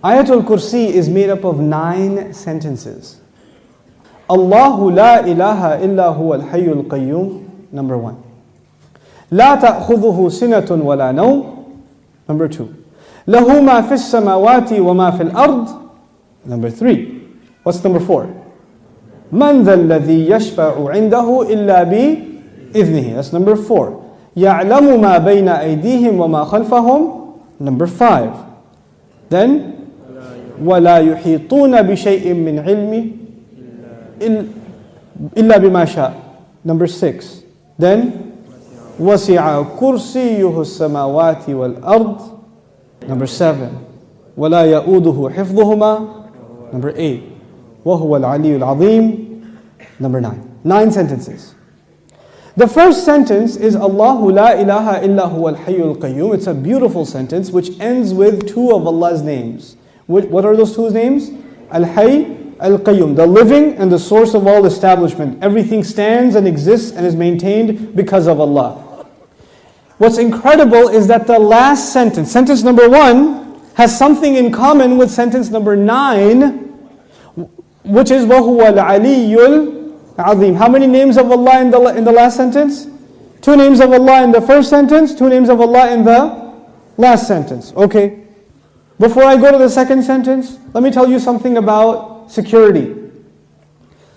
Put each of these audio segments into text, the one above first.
Ayatul Kursi is made up of 9 sentences. Allahu la ilaha illa huwa al-hayyul qayyum, number 1. La ta'khudhuhu sinatun wa la nawm, number 2. Lahu ma fis samawati wa ma fil ard, number 3. What's number 4? Man dha alladhi yashfa'u 'indahu illa bi idhnihi, that's number 4. يَعْلَمُ مَا بَيْنَ أَيْدِيهِمْ وَمَا خَلْفَهُم, number 5. Then وَلَا يُحِيطُونَ بِشَيْءٍ مِّنْ عِلْمِهِ إِلَّا بِمَا شَاءَ, number 6. Then وَسِعَ كُرْسِيُّهُ السَّمَاوَاتِ وَالْأَرْضِ, number 7. وَلَا يَؤُودُهُ حِفْظُهُمَا, number 8. وَهُوَ الْعَلِيُّ الْعَظِيمُ, number 9. 9 sentences. The first sentence is Allahu la ilaha illa huwa al-hayyul qayyum. It's a beautiful sentence which ends with 2 of Allah's names. What are those 2 names? Al-Hayy, Al-Qayyum, the living and the source of all establishment. Everything stands and exists and is maintained because of Allah. What's incredible is that the last sentence, sentence number 1, has something in common with sentence number 9, which is وَهُوَ الْعَلِيُّ الْعَظِيمُ. How many names of Allah in the last sentence? 2 names of Allah in the first sentence, 2 names of Allah in the last sentence. Okay. Before I go to the second sentence, let me tell you something about security.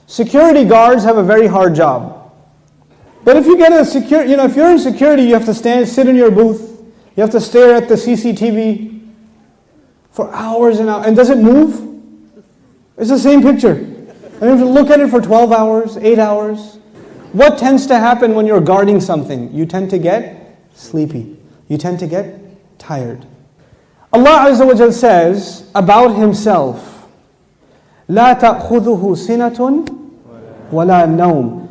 Security guards have a very hard job. But if you get if you're in security, you have to sit in your booth. You have to stare at the CCTV for hours and hours. And does it move? It's the same picture. And you have to look at it for 12 hours, 8 hours. What tends to happen when you're guarding something? You tend to get sleepy. You tend to get tired. Allah Azza wa Jal says about Himself, لا تأخذه سنة ولا نوم.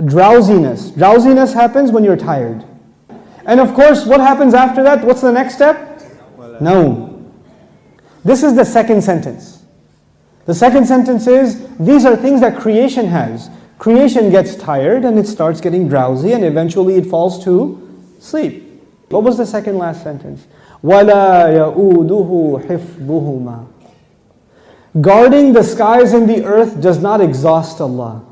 Drowsiness. Drowsiness happens when you're tired. And of course, what happens after that? What's the next step? Naum. This is the second sentence. The second sentence is, these are things that creation has. Creation gets tired and it starts getting drowsy and eventually it falls to sleep. What was the second last sentence? وَلَا يَؤُودُهُ حِفْظُهُمَا. Guarding the skies and the earth does not exhaust Allah.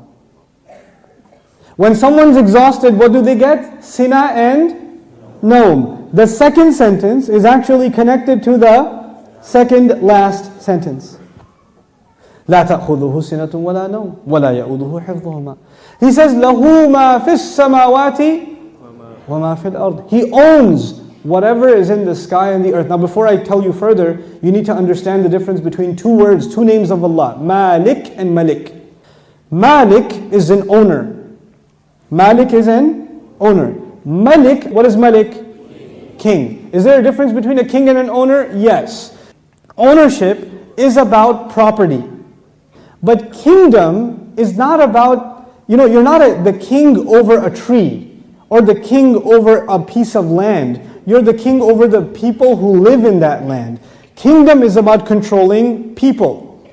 When someone's exhausted, what do they get? Sina and Naum. The second sentence is actually connected to the second last sentence. لا تأخذه سنة ولا نوم ولا يؤوده حفظهما. He says, له ما في السماوات وما في الأرض. He owns whatever is in the sky and the earth. Now before I tell you further, you need to understand the difference between 2 words, 2 names of Allah, Malik and Malik. Malik is an owner. Malik is an owner. Malik, what is Malik? King. Is there a difference between a king and an owner? Yes. Ownership is about property. But kingdom is not about, you're not the king over a tree or the king over a piece of land. You're the king over the people who live in that land. Kingdom is about controlling people.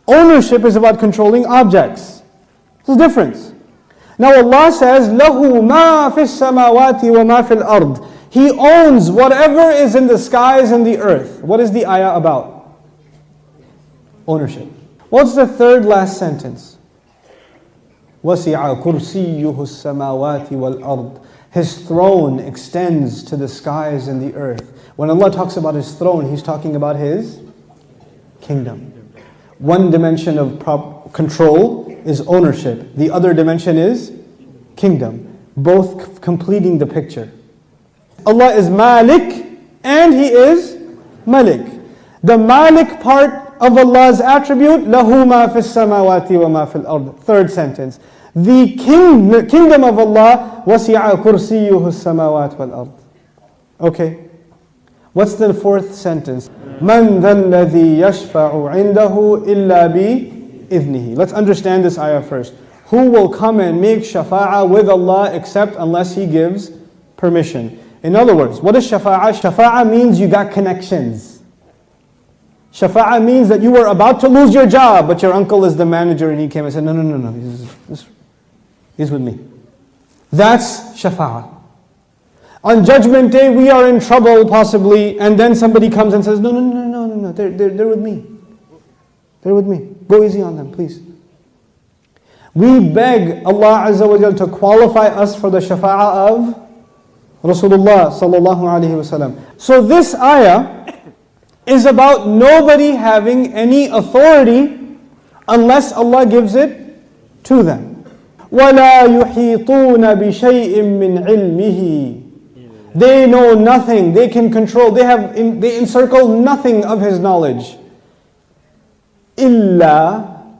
Ownership is about controlling objects. There's a difference. Now Allah says, لَهُ مَا فِي السَّمَاوَاتِ وَمَا فِي الْأَرْضِ. He owns whatever is in the skies and the earth. What is the ayah about? Ownership. What's the third last sentence? وَسِعَ كُرْسِيُّهُ السَّمَاوَاتِ وَالْأَرْضِ. His throne extends to the skies and the earth. When Allah talks about His throne, He's talking about His kingdom. One dimension of control is ownership. The other dimension is kingdom. Both completing the picture. Allah is Malik and He is Malik. The Malik part of Allah's attribute, لَهُ مَا فِي السَّمَاوَاتِ وَمَا فِي الْأَرْضِ. Third sentence. The kingdom of Allah, وَسِعَ كُرْسِيُّهُ السَّمَاوَاتِ وَالْأَرْضِ. Okay. What's the fourth sentence? مَنْ ذَا الَّذِي يَشْفَعُ عِنْدَهُ إِلَّا بِإِذْنِهِ. Let's understand this ayah first. Who will come and make shafa'ah with Allah except unless He gives permission? In other words, what is shafa'ah? Shafa'ah means you got connections. Shafa'ah means that you were about to lose your job, but your uncle is the manager and he came and said, no, he's with me. That's shafa'ah. On Judgment Day, we are in trouble possibly, and then somebody comes and says, no, they're with me. They're with me. Go easy on them, please. We beg Allah Azza wa Jal to qualify us for the shafa'ah of Rasulullah sallallahu alaihi wasallam. So this ayah is about nobody having any authority unless Allah gives it to them. وَلَا يُحِيطُونَ بِشَيْءٍ مِّنْ عِلْمِهِ. They know nothing, they can control, they encircle nothing of His knowledge. إِلَّا,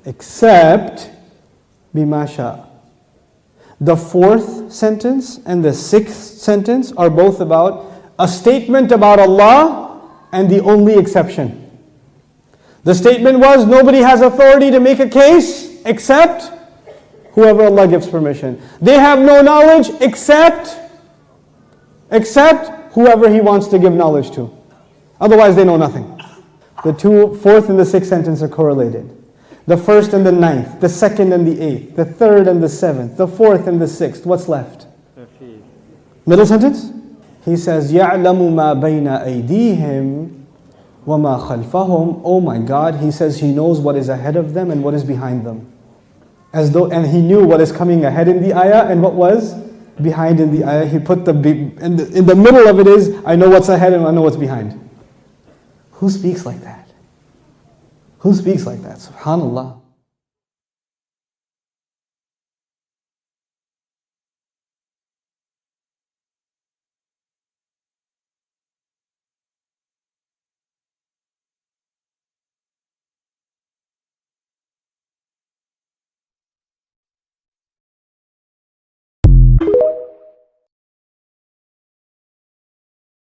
except بِمَا شَاءَ. The fourth sentence and the sixth sentence are both about a statement about Allah and the only exception. The statement was, nobody has authority to make a case except whoever Allah gives permission. They have no knowledge except whoever He wants to give knowledge to. Otherwise they know nothing. The fourth and the sixth sentence are correlated. The first and the ninth, the second and the eighth, the third and the seventh, the fourth and the sixth. What's left? Middle sentence? He says, يَعْلَمُ مَا بَيْنَ أَيْدِيهِمْ وَمَا خَلْفَهُمْ. Oh my God, He says He knows what is ahead of them and what is behind them. And He knew what is coming ahead in the ayah and what was behind in the ayah. He put in the middle of it is, I know what's ahead and I know what's behind. Who speaks like that? Who speaks like that? SubhanAllah.